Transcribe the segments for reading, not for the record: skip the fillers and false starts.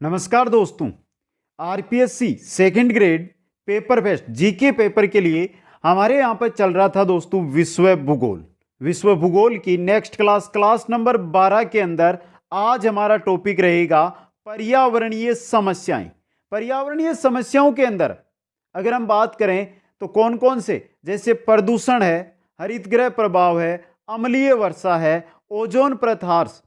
नमस्कार दोस्तों, RPSC second grade paper fest GK paper के लिए हमारे यहाँ पर चल रहा था दोस्तों विश्व भूगोल की नेक्स्ट क्लास नंबर 12 के अंदर आज हमारा टॉपिक रहेगा पर्यावरणीय समस्याएं। पर्यावरणीय समस्याओं के अंदर अगर हम बात करें तो कौन कौन से, जैसे प्रदूषण है, हरितगृह प्रभाव है, अम्लीय वर्षा है, ओजोन परत ह्रास,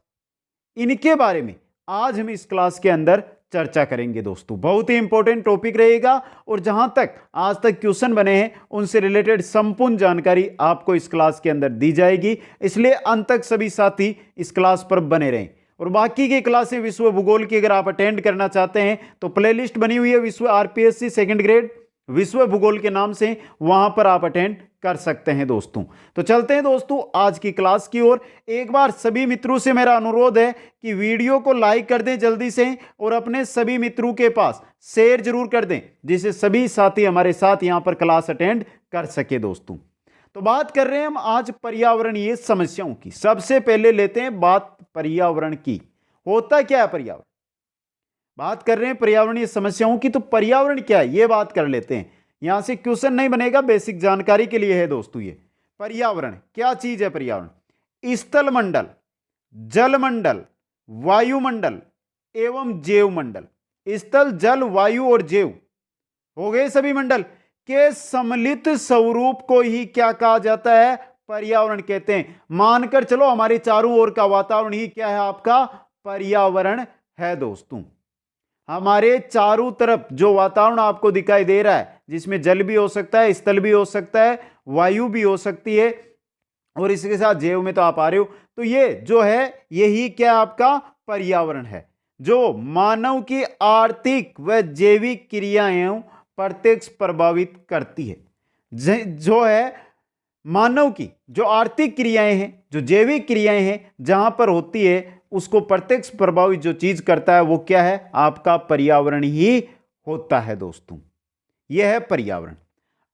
इनके बारे में आज हम इस क्लास के अंदर चर्चा करेंगे दोस्तों। बहुत ही इंपॉर्टेंट टॉपिक रहेगा और जहां तक आज तक क्वेश्चन बने हैं उनसे रिलेटेड संपूर्ण जानकारी आपको इस क्लास के अंदर दी जाएगी, इसलिए अंत तक सभी साथी इस क्लास पर बने रहें। और बाकी की क्लासें विश्व भूगोल की अगर आप अटेंड करना चाहते हैं तो प्लेलिस्ट बनी हुई है विश्व आरपीएससी सेकंड ग्रेड विश्व भूगोल के नाम से, वहां पर आप अटेंड कर सकते हैं दोस्तों। तो चलते हैं दोस्तों आज की क्लास की ओर। एक बार सभी मित्रों से मेरा अनुरोध है कि वीडियो को लाइक कर दें जल्दी से और अपने सभी मित्रों के पास शेयर जरूर कर दें, जिससे सभी साथी हमारे साथ यहां पर क्लास अटेंड कर सके दोस्तों। तो बात कर रहे हैं हम आज पर्यावरणीय समस्याओं की। सबसे पहले लेते हैं बात पर्यावरण की। होता क्या है पर्यावरण? बात कर रहे हैं पर्यावरणीय समस्याओं की, तो पर्यावरण क्या है ये बात कर लेते हैं। यहां से क्वेश्चन नहीं बनेगा, बेसिक जानकारी के लिए है दोस्तों। ये पर्यावरण क्या चीज है? पर्यावरण स्थल मंडल, जल मंडल, वायुमंडल एवं जैव मंडल। स्थल, जल, वायु और जैव हो गए सभी मंडल के सम्मिलित स्वरूप को ही क्या कहा जाता है? पर्यावरण कहते हैं। मानकर चलो हमारे चारों ओर का वातावरण ही क्या है? आपका पर्यावरण है दोस्तों। हमारे चारों तरफ जो वातावरण आपको दिखाई दे रहा है, जिसमें जल भी हो सकता है, स्थल भी हो सकता है, वायु भी हो सकती है और इसके साथ जैव में तो आप आ रहे हो, तो ये जो है यही क्या आपका पर्यावरण है, जो मानव की आर्थिक व जैविक क्रियाएं प्रत्यक्ष प्रभावित करती है। जो है मानव की जो आर्थिक क्रियाएं हैं, जो जैविक क्रियाएं हैं, जहां पर होती है उसको प्रत्यक्ष प्रभावित जो चीज करता है वो क्या है? आपका पर्यावरण ही होता है दोस्तों। यह है पर्यावरण।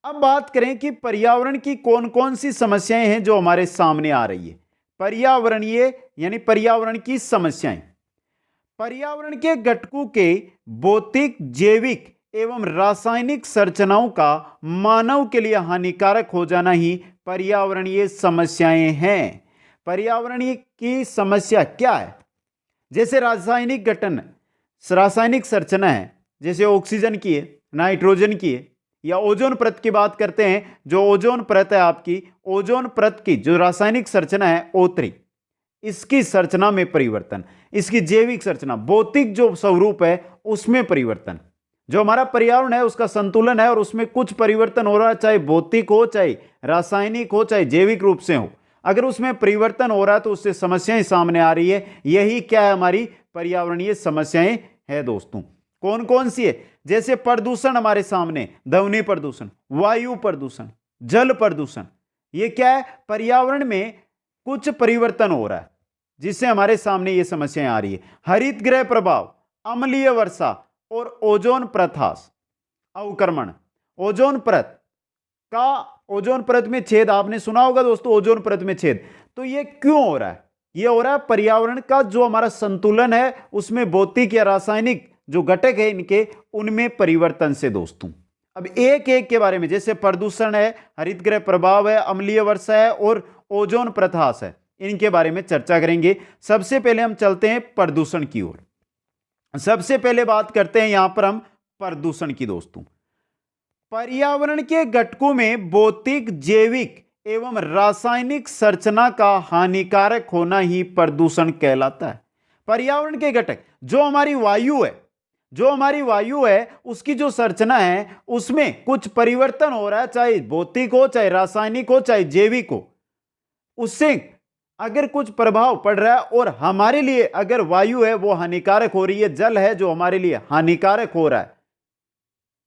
अब बात करें कि पर्यावरण की कौन कौन सी समस्याएं हैं जो हमारे सामने आ रही है। पर्यावरणीय यानी पर्यावरण की समस्याएं। पर्यावरण के घटकों के भौतिक, जैविक एवं रासायनिक संरचनाओं का मानव के लिए हानिकारक हो जाना ही पर्यावरणीय समस्याएं हैं। पर्यावरणीय की समस्या क्या है? जैसे रासायनिक गठन, रासायनिक संरचना है, जैसे ऑक्सीजन की है, नाइट्रोजन की है, या ओजोन परत की बात करते हैं। जो ओजोन परत है आपकी, ओजोन परत की जो रासायनिक संरचना है O3, इसकी संरचना में परिवर्तन, इसकी जैविक संरचना, भौतिक जो स्वरूप है उसमें परिवर्तन। जो हमारा पर्यावरण है उसका संतुलन है और उसमें कुछ परिवर्तन हो रहा है, चाहे भौतिक हो, चाहे रासायनिक हो, चाहे जैविक रूप से हो। अगर उसमें परिवर्तन हो रहा है तो उससे समस्याएं सामने आ रही है। यही क्या है? हमारी पर्यावरणीय समस्याएं है दोस्तों। कौन कौन सी है? जैसे प्रदूषण हमारे सामने, ध्वनि प्रदूषण, वायु प्रदूषण, जल प्रदूषण। ये क्या है? पर्यावरण में कुछ परिवर्तन हो रहा है जिससे हमारे सामने ये समस्याएं आ रही है। हरितगृह प्रभाव, अम्लीय वर्षा और ओजोन परत ह्रास, अवक्रमण। ओजोन परत का, ओजोन परत में छेद, आपने सुना होगा दोस्तों ओजोन परत में छेद। तो ये क्यों हो रहा है? ये हो रहा है पर्यावरण का जो हमारा संतुलन है उसमें भौतिक या रासायनिक जो घटक है इनके, उनमें परिवर्तन से दोस्तों। अब एक एक के बारे में, जैसे प्रदूषण है, हरितगृह प्रभाव है, अम्लीय वर्षा है और ओजोन परत ह्रास है, इनके बारे में चर्चा करेंगे। सबसे पहले हम चलते हैं प्रदूषण की ओर। सबसे पहले बात करते हैं यहां पर हम प्रदूषण की दोस्तों। पर्यावरण के घटकों में भौतिक, जैविक एवं रासायनिक संरचना का हानिकारक होना ही प्रदूषण कहलाता है। पर्यावरण के घटक जो हमारी वायु है, उसकी जो संरचना है उसमें कुछ परिवर्तन हो रहा है, चाहे भौतिक हो, चाहे रासायनिक हो, चाहे जैविक हो। उससे अगर कुछ प्रभाव पड़ रहा है और हमारे लिए अगर वायु है वो हानिकारक हो रही है, जल है जो हमारे लिए हानिकारक हो रहा है,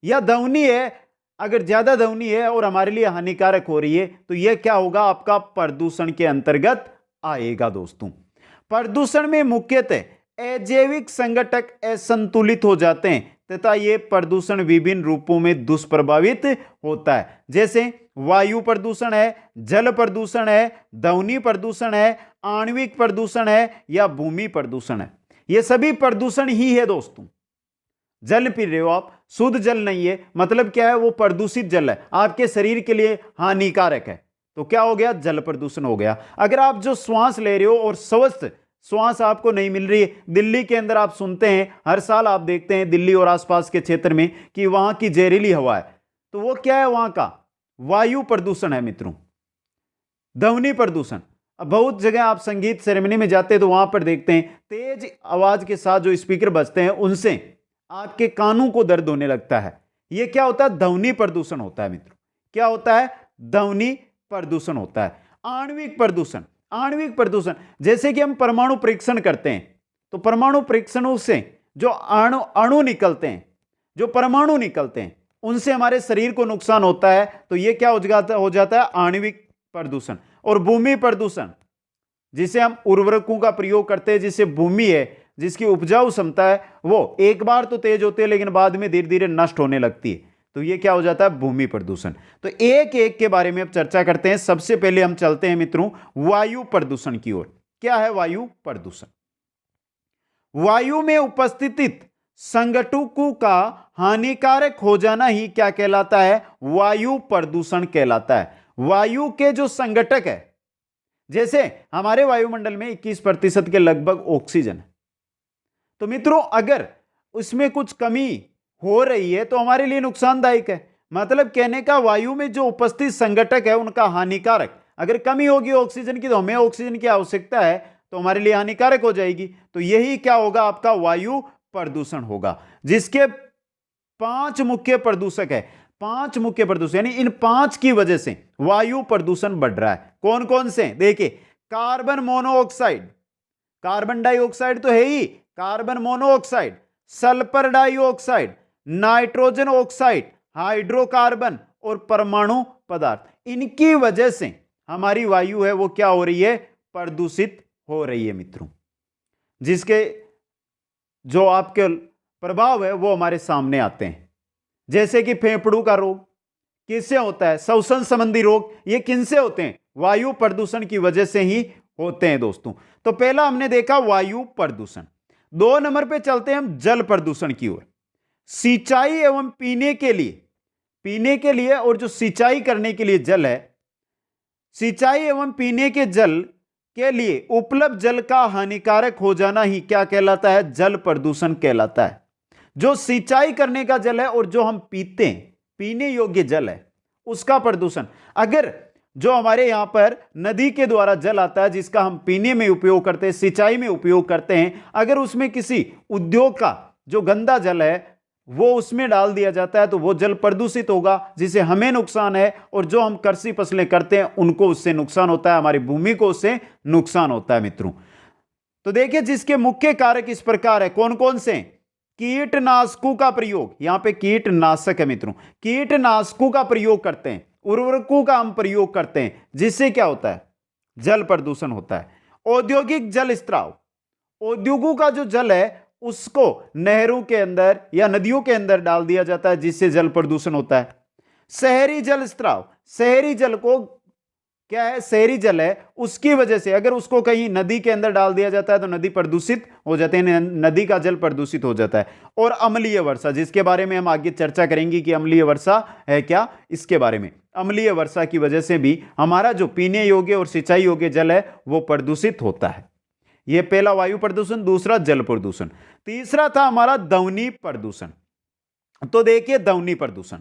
या ध्वनि है, अगर ज्यादा ध्वनि है और हमारे लिए हानिकारक हो रही है, तो यह क्या होगा? आपका प्रदूषण के अंतर्गत आएगा दोस्तों। प्रदूषण में मुख्यतः अजैविक संघटक असंतुलित हो जाते हैं तथा यह प्रदूषण विभिन्न रूपों में दुष्प्रभावित होता है। जैसे वायु प्रदूषण है, जल प्रदूषण है, ध्वनि प्रदूषण है, आणविक प्रदूषण है या भूमि प्रदूषण है। ये सभी प्रदूषण ही है दोस्तों। जल पी रहे हो आप, शुद्ध जल नहीं है, मतलब क्या है, वो प्रदूषित जल है, आपके शरीर के लिए हानिकारक है, तो क्या हो गया, जल प्रदूषण हो गया। अगर आप जो श्वास ले रहे हो और स्वस्थ श्वास आपको नहीं मिल रही है, दिल्ली के अंदर आप सुनते हैं, हर साल आप देखते हैं दिल्ली और आसपास के क्षेत्र में कि वहां की जहरीली हवा है, तो वो क्या है, वहां का वायु प्रदूषण है मित्रों, ध्वनि प्रदूषण। अब बहुत जगह आप संगीत सेरेमनी में जाते हैं तो वहां पर देखते हैं तेज आवाज के साथ जो स्पीकर बजते हैं उनसे आपके कानों को दर्द होने लगता है। यह क्या होता है, ध्वनि प्रदूषण होता है मित्रों। क्या होता है, ध्वनि प्रदूषण होता है। आणविक प्रदूषण, आणविक प्रदूषण जैसे कि हम परमाणु परीक्षण करते हैं, तो परमाणु परीक्षणों से जो अणु निकलते हैं, जो परमाणु निकलते हैं, उनसे हमारे शरीर को नुकसान होता है, तो यह क्या हो जाता है, आणविक प्रदूषण। और भूमि प्रदूषण, जिसे हम उर्वरकों का प्रयोग करते हैं, जिसे भूमि है, जिसकी उपजाऊ क्षमता है, वो एक बार तो तेज होती है लेकिन बाद में धीरे धीरे नष्ट होने लगती है, तो ये क्या हो जाता है, भूमि प्रदूषण। तो एक एक के बारे में अब चर्चा करते हैं। सबसे पहले हम चलते हैं मित्रों वायु प्रदूषण की ओर। क्या है वायु प्रदूषण? वायु में उपस्थित संगठकों का हानिकारक हो जाना ही क्या कहलाता है, वायु प्रदूषण कहलाता है। वायु के जो संगठक है, जैसे हमारे वायुमंडल में 21% के लगभग ऑक्सीजन है, तो मित्रों अगर उसमें कुछ कमी हो रही है तो हमारे लिए नुकसानदायक है। मतलब कहने का, वायु में जो उपस्थित संगठक है उनका हानिकारक, अगर कमी होगी ऑक्सीजन की तो हमें ऑक्सीजन की आवश्यकता है तो हमारे लिए हानिकारक हो जाएगी। तो यही क्या होगा, आपका वायु प्रदूषण होगा, जिसके 5 मुख्य प्रदूषक है। 5 मुख्य प्रदूषक, यानी इन 5 की वजह से वायु प्रदूषण बढ़ रहा है। कौन कौन से? देखिए, कार्बन मोनोऑक्साइड, कार्बन डाइऑक्साइड तो है ही, carbon monoxide, sulphur dioxide, nitrogen oxide, hydrocarbon और परमाणु पदार्थ, इनकी वजह से हमारी वायु है वो क्या हो रही है, प्रदूषित हो रही है मित्रों, जिसके जो आपके प्रभाव है वो हमारे सामने आते हैं। जैसे कि फेफड़ों का रोग किससे होता है, श्वसन संबंधी रोग, ये किनसे होते हैं, वायु प्रदूषण की वजह से ही होते हैं दोस्तों। तो पहला हमने देखा वायु प्रदूषण। 2 नंबर पे चलते हैं हम जल प्रदूषण की ओर। सिंचाई एवं पीने के लिए और जो सिंचाई करने के लिए जल है, सिंचाई एवं पीने के जल के लिए उपलब्ध जल का हानिकारक हो जाना ही क्या कहलाता है, जल प्रदूषण कहलाता है। जो सिंचाई करने का जल है और जो हम पीते हैं, पीने योग्य जल है, उसका प्रदूषण। अगर जो हमारे यहां पर नदी के द्वारा जल आता है जिसका हम पीने में उपयोग करते हैं, सिंचाई में उपयोग करते हैं, अगर उसमें किसी उद्योग का जो गंदा जल है वो उसमें डाल दिया जाता है तो वो जल प्रदूषित होगा, जिससे हमें नुकसान है, और जो हम कृषि फसलें करते हैं उनको उससे नुकसान होता है, हमारी भूमि को उससे नुकसान होता है मित्रों। तो देखिए, जिसके मुख्य कारक इस प्रकार है, कौन कौन से? कीटनाशकों का प्रयोग, यहां पे कीटनाशक है मित्रों, कीटनाशकों का प्रयोग करते हैं, उर्वरकों का हम प्रयोग करते हैं, जिससे क्या होता है, जल प्रदूषण होता है। औद्योगिक जल स्त्राव, उद्योगों का जो जल है उसको नहरों के अंदर या नदियों के अंदर डाल दिया जाता है, जिससे जल प्रदूषण होता है। शहरी जल स्त्राव, शहरी जल को क्या है, शहरी जल है, उसकी वजह से अगर उसको कहीं नदी के अंदर डाल दिया जाता है तो नदी प्रदूषित हो जाती है, नदी का जल प्रदूषित हो जाता है। और अम्लीय वर्षा, जिसके बारे में हम आगे चर्चा करेंगे कि अम्लीय वर्षा है क्या, इसके बारे में। अम्लीय वर्षा की वजह से भी हमारा जो पीने योग्य और सिंचाई योग्य जल है वो प्रदूषित होता है। यह पहला वायु प्रदूषण, दूसरा जल प्रदूषण। तीसरा था हमारा ध्वनि प्रदूषण। तो देखिए, ध्वनि प्रदूषण,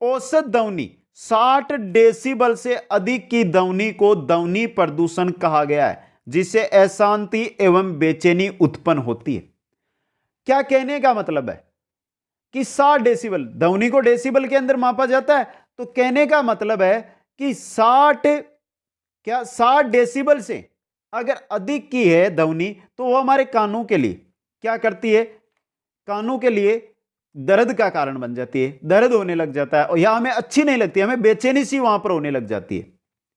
औसत ध्वनि 60 डेसिबल से अधिक की ध्वनि को ध्वनि प्रदूषण कहा गया है, जिससे अशांति एवं बेचैनी उत्पन्न होती है। क्या कहने का मतलब है कि 60 डेसिबल, ध्वनि को डेसिबल के अंदर मापा जाता है, तो कहने का मतलब है कि 60 डेसिबल से अगर अधिक की है ध्वनि तो वो हमारे कानों के लिए क्या करती है, कानों के लिए दर्द का कारण बन जाती है, दर्द होने लग जाता है, और यह हमें अच्छी नहीं लगती, हमें बेचैनी सी वहां पर होने लग जाती है।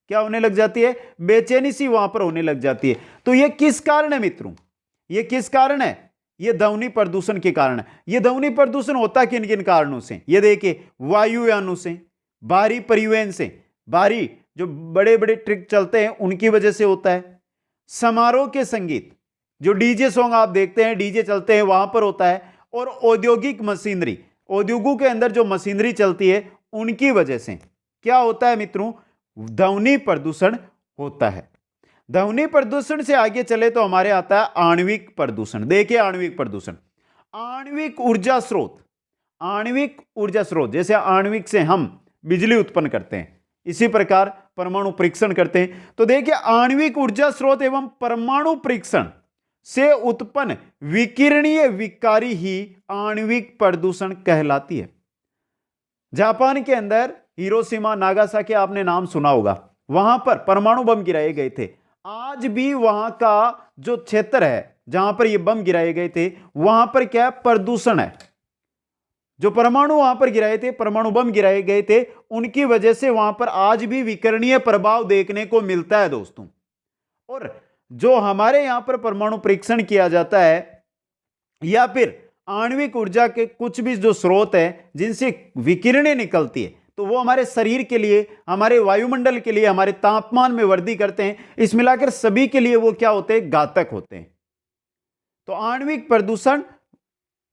क्या होने लग जाती है, बेचैनी सी वहां पर होने लग जाती है। तो यह किस कारण है मित्रों, यह किस कारण है, यह ध्वनि प्रदूषण के कारण है। यह ध्वनि प्रदूषण होता किन किन कारणों से, यह देखिए, वायुयानों से, भारी परिवहन से, भारी जो बड़े बड़े ट्रक चलते हैं उनकी वजह से होता है। समारोह के संगीत, जो डीजे सॉन्ग आप देखते हैं, डीजे चलते हैं, वहां पर होता है। और औद्योगिक मशीनरी, उद्योगों के अंदर जो मशीनरी चलती है उनकी वजह से क्या होता है मित्रों, ध्वनि प्रदूषण होता है। ध्वनि प्रदूषण से आगे चले तो हमारे आता है आणविक प्रदूषण। देखिए आणविक प्रदूषण, आणविक ऊर्जा स्रोत, आणविक ऊर्जा स्रोत, जैसे आणविक से हम बिजली उत्पन्न करते हैं, इसी प्रकार परमाणु परीक्षण करते हैं। तो देखिए आणविक ऊर्जा स्रोत एवं परमाणु परीक्षण से उत्पन्न विकिरणीय विकारी ही आणविक प्रदूषण कहलाती है। जापान के अंदर हिरोशिमा नागासाकी आपने नाम सुना होगा, वहां पर परमाणु बम गिराए गए थे। आज भी वहां का जो क्षेत्र है जहां पर ये बम गिराए गए थे वहां पर क्या प्रदूषण है। जो परमाणु वहां पर गिराए थे, परमाणु बम गिराए गए थे, उनकी वजह से वहां पर आज भी विकिरणीय प्रभाव देखने को मिलता है दोस्तों। और जो हमारे यहां पर परमाणु परीक्षण किया जाता है या फिर आणविक ऊर्जा के कुछ भी जो स्रोत है जिनसे विकिरणें निकलती है, तो वो हमारे शरीर के लिए, हमारे वायुमंडल के लिए, हमारे तापमान में वृद्धि करते हैं। इस मिलाकर सभी के लिए वो क्या होते हैं, घातक होते हैं। तो आणविक प्रदूषण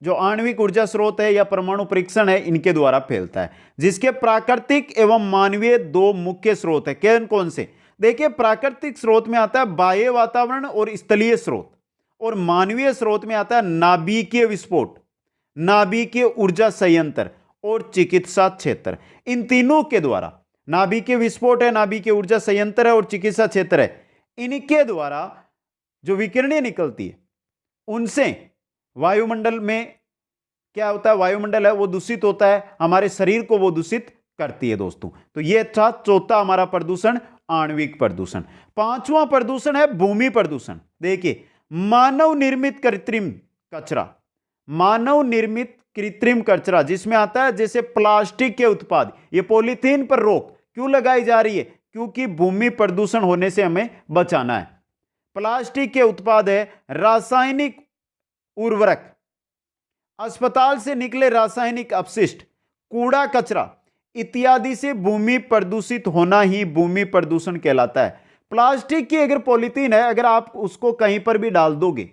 जो आणविक ऊर्जा स्रोत है या परमाणु परीक्षण है, इनके द्वारा फैलता है, जिसके प्राकृतिक एवं मानवीय दो मुख्य स्रोत है। कौन कौन से? देखिए प्राकृतिक स्रोत में आता है बाह्य वातावरण और स्थलीय स्रोत, और मानवीय स्रोत में आता है नाभिकीय विस्फोट, नाभिकीय ऊर्जा संयंत्र और चिकित्सा क्षेत्र। इन तीनों के द्वारा, नाभिकीय विस्फोट है, नाभिकीय ऊर्जा संयंत्र है और चिकित्सा क्षेत्र है, इनके द्वारा जो विकिरणें निकलती है उनसे वायुमंडल में क्या होता है, वायुमंडल है वो दूषित होता है, हमारे शरीर को वो दूषित करती है दोस्तों। तो ये था चौथा हमारा प्रदूषण, आणविक प्रदूषण। पांचवा प्रदूषण है भूमि प्रदूषण। देखिए मानव निर्मित कृत्रिम कचरा, मानव निर्मित कृत्रिम कचरा जिसमें आता है जैसे प्लास्टिक के उत्पाद, ये पॉलीथीन पर रोक क्यों लगाई जा रही है, क्योंकि भूमि प्रदूषण होने से हमें बचाना है। प्लास्टिक के उत्पाद है, रासायनिक उर्वरक, अस्पताल से निकले रासायनिक अपशिष्ट, कूड़ा कचरा इत्यादि से भूमि प्रदूषित होना ही भूमि प्रदूषण कहलाता है। प्लास्टिक की अगर पॉलीथीन है, अगर आप उसको कहीं पर भी डाल दोगे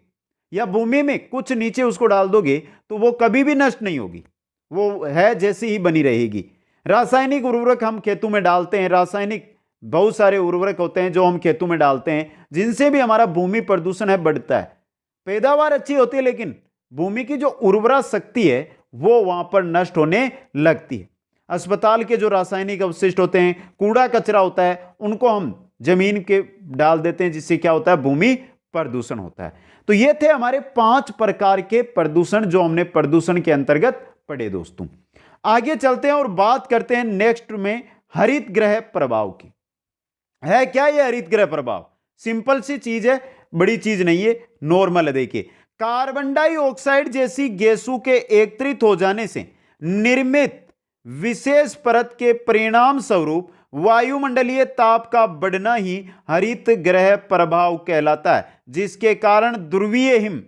या भूमि में कुछ नीचे उसको डाल दोगे तो वो कभी भी नष्ट नहीं होगी, वो है जैसी ही बनी रहेगी। रासायनिक उर्वरक हम खेतों में डालते हैं, रासायनिक बहुत सारे उर्वरक होते हैं जो हम खेतों में डालते हैं, जिनसे भी हमारा भूमि प्रदूषण है बढ़ता है। पैदावार अच्छी होती है लेकिन भूमि की जो उर्वरा शक्ति है वो वहां पर नष्ट होने लगती है। अस्पताल के जो रासायनिक अवशिष्ट होते हैं, कूड़ा कचरा होता है, उनको हम जमीन के डाल देते हैं, जिससे क्या होता है, भूमि प्रदूषण होता है। तो ये थे हमारे 5 प्रकार के प्रदूषण जो हमने प्रदूषण के अंतर्गत पढ़े दोस्तों। आगे चलते हैं और बात करते हैं नेक्स्ट में हरित गृह प्रभाव की। है क्या ये हरित गृह प्रभाव? सिंपल सी चीज है, बड़ी चीज नहीं है, नॉर्मल है। देखिए कार्बन डाइऑक्साइड जैसी गैसों के एकत्रित हो जाने से निर्मित विशेष परत के परिणाम स्वरूप वायुमंडलीय ताप का बढ़ना ही हरित गृह प्रभाव कहलाता है, जिसके कारण ध्रुवीय हिम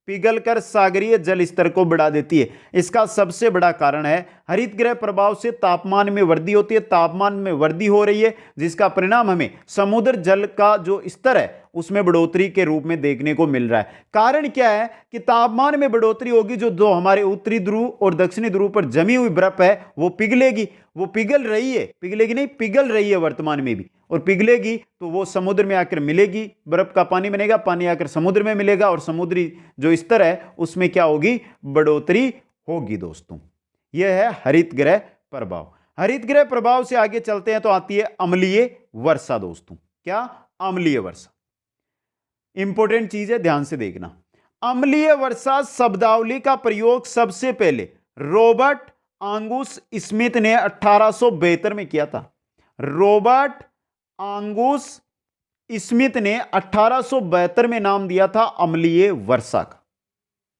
पिघलकर सागरीय जल स्तर को बढ़ा देती है। इसका सबसे बड़ा कारण है हरित गृह प्रभाव से तापमान में वृद्धि होती है। तापमान में वृद्धि हो रही है जिसका परिणाम हमें समुद्र जल का जो स्तर है उसमें बढ़ोतरी के रूप में देखने को मिल रहा है। कारण क्या है कि तापमान में बढ़ोतरी होगी, जो हमारे उत्तरी ध्रुव और दक्षिणी ध्रुव पर जमी हुई बर्फ है वो पिघलेगी, वो पिघल रही है, पिघलेगी नहीं, पिघल रही है वर्तमान में भी, और पिघलेगी तो वो समुद्र में आकर मिलेगी, बर्फ का पानी बनेगा, पानी आकर समुद्र में मिलेगा और समुद्री जो स्तर है उसमें क्या होगी, बढ़ोतरी होगी दोस्तों। यह है हरित गृह प्रभाव। हरित गृह प्रभाव से आगे चलते हैं तो आती है अम्लीय वर्षा दोस्तों। क्या? अम्लीय वर्षा इंपॉर्टेंट चीज है, ध्यान से देखना। अम्लीय वर्षा शब्दावली का प्रयोग सबसे पहले रॉबर्ट आंगुस स्मिथ ने 1872 में किया था। रॉबर्ट आंगुस स्मिथ ने 1872 में नाम दिया था अम्लीय वर्षा का।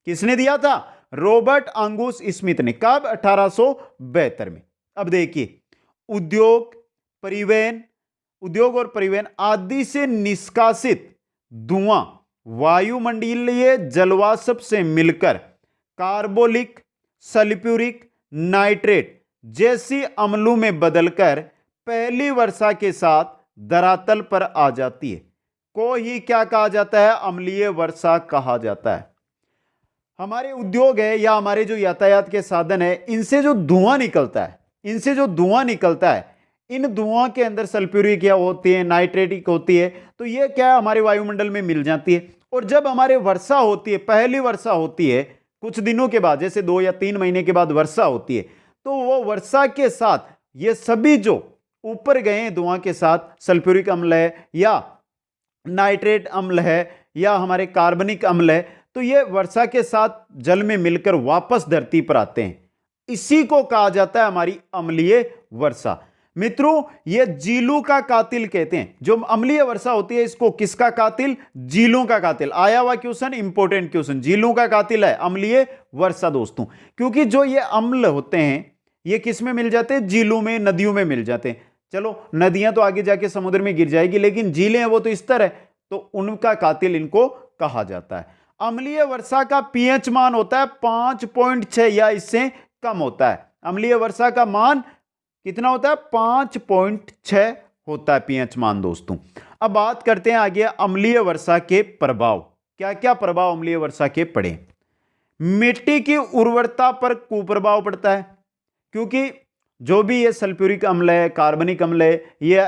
किसने दिया था? रॉबर्ट आंगुस स्मिथ ने। कब? 1872 में। अब देखिए उद्योग और परिवहन आदि से निष्कासित धुआं वायुमंडलीय जलवाष्प से मिलकर कार्बोलिक, सल्फ्यूरिक, नाइट्रेट जैसी अम्लों में बदलकर पहली वर्षा के साथ धरातल पर आ जाती है, को ही क्या कहा जाता है? अम्लीय वर्षा कहा जाता है। हमारे उद्योग है या हमारे जो यातायात के साधन है, इनसे जो धुआं निकलता है, इन धुआं के अंदर सल्फ्यूरिक क्या होती है, नाइट्रेटिक होती है, तो ये क्या हमारे वायुमंडल में मिल जाती है। और जब हमारे वर्षा होती है, पहली वर्षा होती है कुछ दिनों के बाद, जैसे 2 या 3 महीने के बाद वर्षा होती है, तो वो वर्षा के साथ ये सभी जो ऊपर गए हैं धुआं के साथ, सल्फ्यूरिक अम्ल है या नाइट्रेट अम्ल है या हमारे कार्बनिक अम्ल है, तो ये वर्षा के साथ जल में मिलकर वापस धरती पर आते हैं। इसी को कहा जाता है हमारी अम्लीय वर्षा। मित्रों, ये जीलों का कातिल कहते हैं। जो अम्लीय वर्षा होती है इसको किसका कातिल? जीलों का कातिल। आया हुआ क्वेश्चन, इंपॉर्टेंट क्वेश्चन, जीलों का कातिल है अम्लीय वर्षा दोस्तों। क्योंकि जो ये अम्ल होते हैं ये किस में मिल जाते हैं? झीलों में, नदियों में मिल जाते हैं। चलो नदियां तो आगे जाके समुद्र में गिर जाएगी, लेकिन झीलें हैं वो तो स्तर है, तो उनका कातिल इनको कहा जाता है। अम्लीय वर्षा का पीएच मान होता है 5.6 या इससे कम होता है। अम्लीय वर्षा का मान कितना होता है? 5.6 होता है पीएच मान दोस्तों। अब बात करते हैं आगे अम्लीय वर्षा के प्रभाव। क्या क्या प्रभाव अम्लीय वर्षा के पड़े? मिट्टी की उर्वरता पर कुप्रभाव पड़ता है, क्योंकि जो भी ये सल्फ्यूरिक अम्ल है, कार्बनिक अम्ल है, ये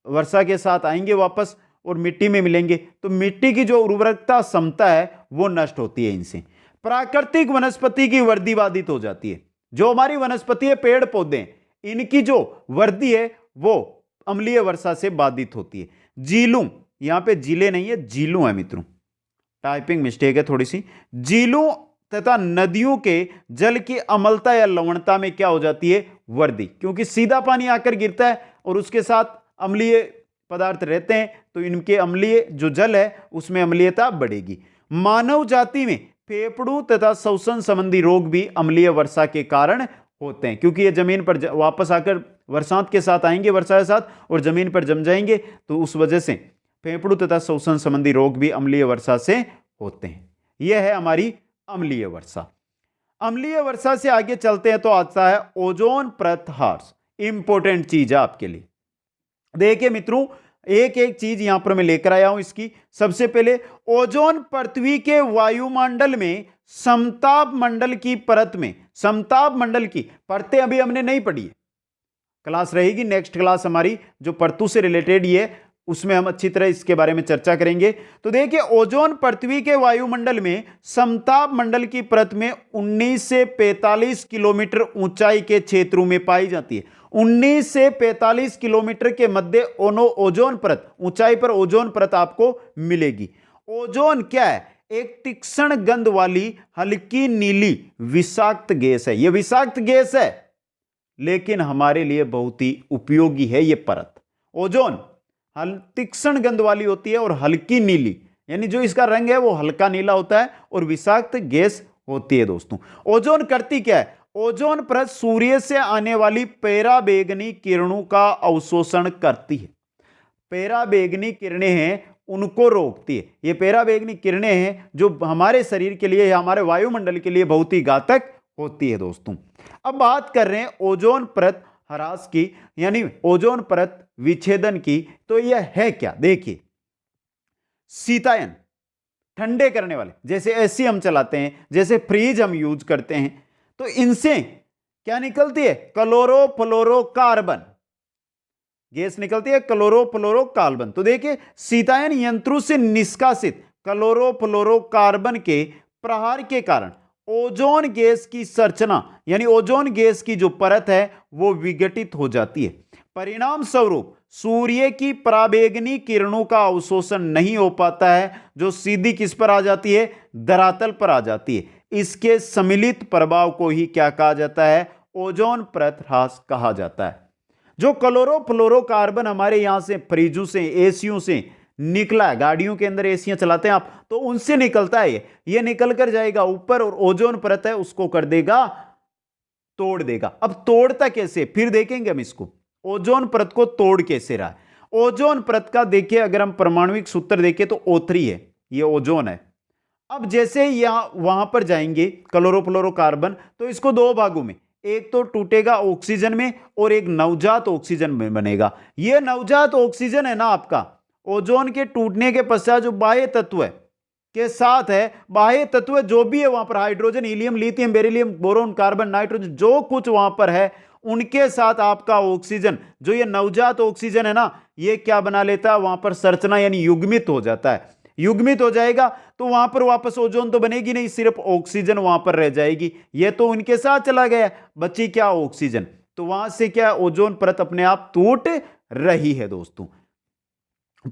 वर्षा के साथ आएंगे वापस और मिट्टी में मिलेंगे, तो मिट्टी की जो उर्वरकता क्षमता है वो नष्ट होती है इनसे। प्राकृतिक वनस्पति की वृद्धि बाधित हो जाती है। जो हमारी वनस्पति है, पेड़ पौधे, इनकी जो वृद्धि है वो अम्लीय वर्षा से बाधित होती है। झीलों, यहां पे झीलें नहीं है, झीलों है मित्रों, टाइपिंग मिस्टेक है थोड़ी सी। झीलों तथा नदियों के जल की अम्लता या लवणता में क्या हो जाती है? वृद्धि, क्योंकि सीधा पानी आकर गिरता है और उसके साथ अम्लीय पदार्थ रहते हैं, तो इनके अम्लीय जो जल है उसमें अम्लीयता बढ़ेगी। मानव जाति में फेफड़ों तथा श्वसन संबंधी रोग भी अम्लीय वर्षा के कारण होते हैं, क्योंकि ये जमीन पर वापस आकर बरसात के साथ आएंगे, वर्षा के साथ, और जमीन पर जम जाएंगे, तो उस वजह से फेफड़ों तथा श्वसन संबंधी रोग भी अम्लीय वर्षा से होते हैं। यह है हमारी अम्लीय वर्षा। अम्लीय वर्षा से आगे चलते हैं तो आता है ओजोन परत ह्रास। इंपॉर्टेंट चीज है आपके लिए। देखिए मित्रों, एक एक चीज यहां पर मैं लेकर आया हूं इसकी। सबसे पहले ओजोन पृथ्वी के वायुमंडल में समताप मंडल की परत में, समताप मंडल की परतें अभी हमने नहीं पढ़ी है, क्लास रहेगी नेक्स्ट क्लास हमारी जो परतों से रिलेटेड ये, उसमें हम अच्छी तरह इसके बारे में चर्चा करेंगे। तो देखिए, ओजोन पृथ्वी के वायुमंडल में समताप मंडल की परत में 19 से 45 किलोमीटर ऊंचाई के क्षेत्रों में पाई जाती है। 19 से 45 किलोमीटर के मध्य ओजोन परत, ऊंचाई पर ओजोन परत आपको मिलेगी। ओजोन क्या है? एक तीक्ष्ण गंध वाली हल्की नीली विषाक्त गैस है। यह विषाक्त गैस है, लेकिन हमारे लिए बहुत ही उपयोगी है ये परत। ओजोन तीक्ष्ण गंध वाली होती है और हल्की नीली, यानी जो इसका रंग है वो हल्का नीला होता है और विषाक्त गैस होती है दोस्तों। ओजोन करती क्या है? ओजोन परत सूर्य से आने वाली पराबैंगनी किरणों का अवशोषण करती है। पराबैंगनी किरणें हैं उनको रोकती है। ये पराबैंगनी किरणें हैं जो हमारे शरीर के लिए या हमारे वायुमंडल के लिए बहुत ही घातक होती है दोस्तों। अब बात कर रहे हैं ओजोन परत ह्रास की, यानी ओजोन परत विच्छेदन की। तो यह है क्या? देखिए, शीतायन, ठंडे करने वाले, जैसे एसी हम चलाते हैं, जैसे फ्रिज हम यूज करते हैं, तो इनसे क्या निकलती है? क्लोरोफ्लोरोकार्बन गैस निकलती है, क्लोरोफ्लोरोकार्बन। तो देखिए, शीतायन यंत्रों से निष्कासित क्लोरोफ्लोरोकार्बन के प्रहार के कारण ओजोन गैस की संरचना, यानी ओजोन गैस की जो परत है वो विघटित हो जाती है। परिणाम स्वरूप सूर्य की पराबैंगनी किरणों का अवशोषण नहीं हो पाता है, जो सीधी किस पर आ जाती है? धरातल पर आ जाती है। इसके सम्मिलित प्रभाव को ही क्या कहा जाता है? ओजोन परत ह्रास कहा जाता है। जो क्लोरोफ्लोरोकार्बन हमारे यहां से फ्रिजों से, एसियों से निकला है, गाड़ियों के अंदर एसियां चलाते हैं आप, तो उनसे निकलता है ये निकल कर जाएगा ऊपर, और ओजोन परत है उसको कर देगा, तोड़ देगा। अब तोड़ता कैसे, फिर देखेंगे हम इसको। ओजोन परत को तोड़ कैसे रहा है? ओजोन परत का देखिए, अगर हम परमाणुिक सूत्र देखें तो O3 है, ये ओजोन है। अब जैसे यहां वहां पर जाएंगे क्लोरोफ्लोरोकार्बन, तो इसको दो भागों में, एक तो टूटेगा ऑक्सीजन में और एक नवजात ऑक्सीजन में बनेगा। यह नवजात ऑक्सीजन है ना आपका, ओजोन के टूटने के पश्चात जो बाह्य तत्व है, के साथ है, बाह्य तत्व जो भी है वहां पर hydrogen, helium, lithium, beryllium, boron, carbon, nitrogen, जो कुछ वहां पर है उनके साथ आपका ऑक्सीजन, जो ये नवजात ऑक्सीजन है ना, ये क्या बना लेता है वहां पर संरचना, यानी युग्मित हो जाता है। युग्मित हो जाएगा तो वहां पर वापस ओजोन तो बनेगी नहीं, सिर्फ ऑक्सीजन वहां पर रह जाएगी। ये तो उनके साथ चला गया, बची क्या ऑक्सीजन, तो वहां से क्या ओजोन परत अपने आप टूट रही है दोस्तों,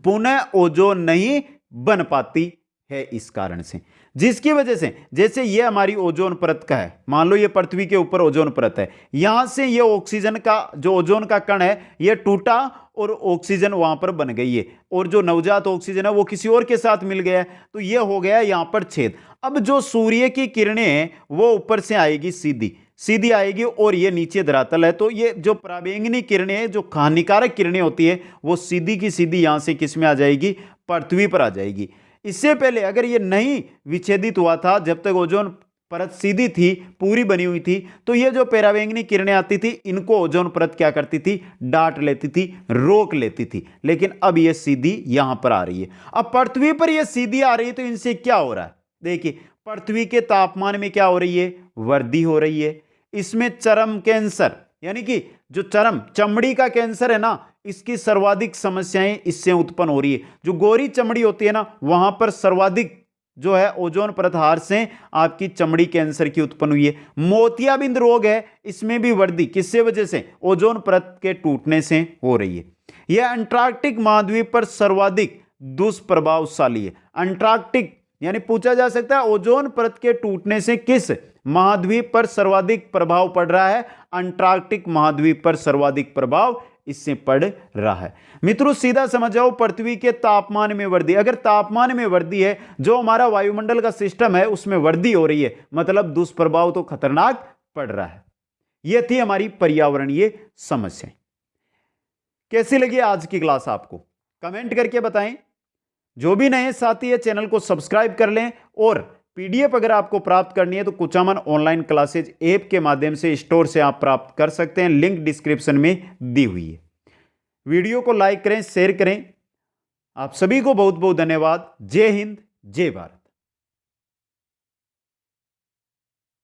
पुनः ओजोन नहीं बन पाती है इस कारण से, जिसकी वजह से जैसे ये हमारी ओजोन परत का है, मान लो ये पृथ्वी के ऊपर ओजोन परत है, यहां से ये ऑक्सीजन का जो ओजोन का कण है ये टूटा और ऑक्सीजन वहां पर बन गई है, और जो नवजात ऑक्सीजन है वो किसी और के साथ मिल गया है, तो ये हो गया यहां पर छेद। अब जो सूर्य की किरणें हैं वो ऊपर से आएगी, सीधी सीधी आएगी, और ये नीचे धरातल है, तो ये जो पराबैंगनी किरणें, जो हानिकारक किरणें होती है, वो सीधी की सीधी यहां से किस में आ जाएगी, पृथ्वी पर आ जाएगी। इससे पहले अगर ये नहीं विच्छेदित हुआ था, जब तक ओजोन परत सीधी थी, पूरी बनी हुई थी, तो ये जो पराबैंगनी किरणें आती थी इनको ओजोन परत क्या करती थी, डांट लेती थी, रोक लेती थी। लेकिन अब ये सीधी यहां पर आ रही है। अब पृथ्वी पर ये सीधी आ रही है तो इनसे क्या हो रहा है, देखिए पृथ्वी के तापमान में क्या हो रही है, वृद्धि हो रही है। इसमें चर्म कैंसर, यानी कि जो चमड़ी का कैंसर है ना, इसकी सर्वाधिक समस्याएं इससे उत्पन्न हो रही है। जो गोरी चमड़ी होती है ना, वहां पर सर्वाधिक जो है ओजोन परत हार से आपकी चमड़ी कैंसर की उत्पन्न हुई है। मोतियाबिंद रोग है, इसमें भी वृद्धि किससे वजह से, ओजोन परत के टूटने से हो रही है। यह अंटार्कटिक महाद्वीप पर सर्वाधिक दुष्प्रभावशाली है। अंटार्कटिक यानी पूछा जा सकता है ओजोन परत के टूटने से किस महाद्वीप पर सर्वाधिक प्रभाव पड़ रहा है, अंटार्कटिक महाद्वीप पर सर्वाधिक प्रभाव इससे पड़ रहा है। मित्रों सीधा समझ जाओ, पृथ्वी के तापमान में वृद्धि, अगर तापमान में वृद्धि है, जो हमारा वायुमंडल का सिस्टम है उसमें वृद्धि हो रही है, मतलब दुष्प्रभाव तो खतरनाक पड़ रहा है। यह थी हमारी पर्यावरणीय समस्या। कैसी लगी आज की क्लास आपको, कमेंट करके बताएं। जो भी नए साथी है चैनल को सब्सक्राइब कर लें, और पीडीएफ अगर आपको प्राप्त करनी है तो कुचामन ऑनलाइन क्लासेज ऐप के माध्यम से स्टोर से आप प्राप्त कर सकते हैं, लिंक डिस्क्रिप्शन में दी हुई है। वीडियो को लाइक करें, शेयर करें। आप सभी को बहुत बहुत धन्यवाद। जय हिंद, जय भारत।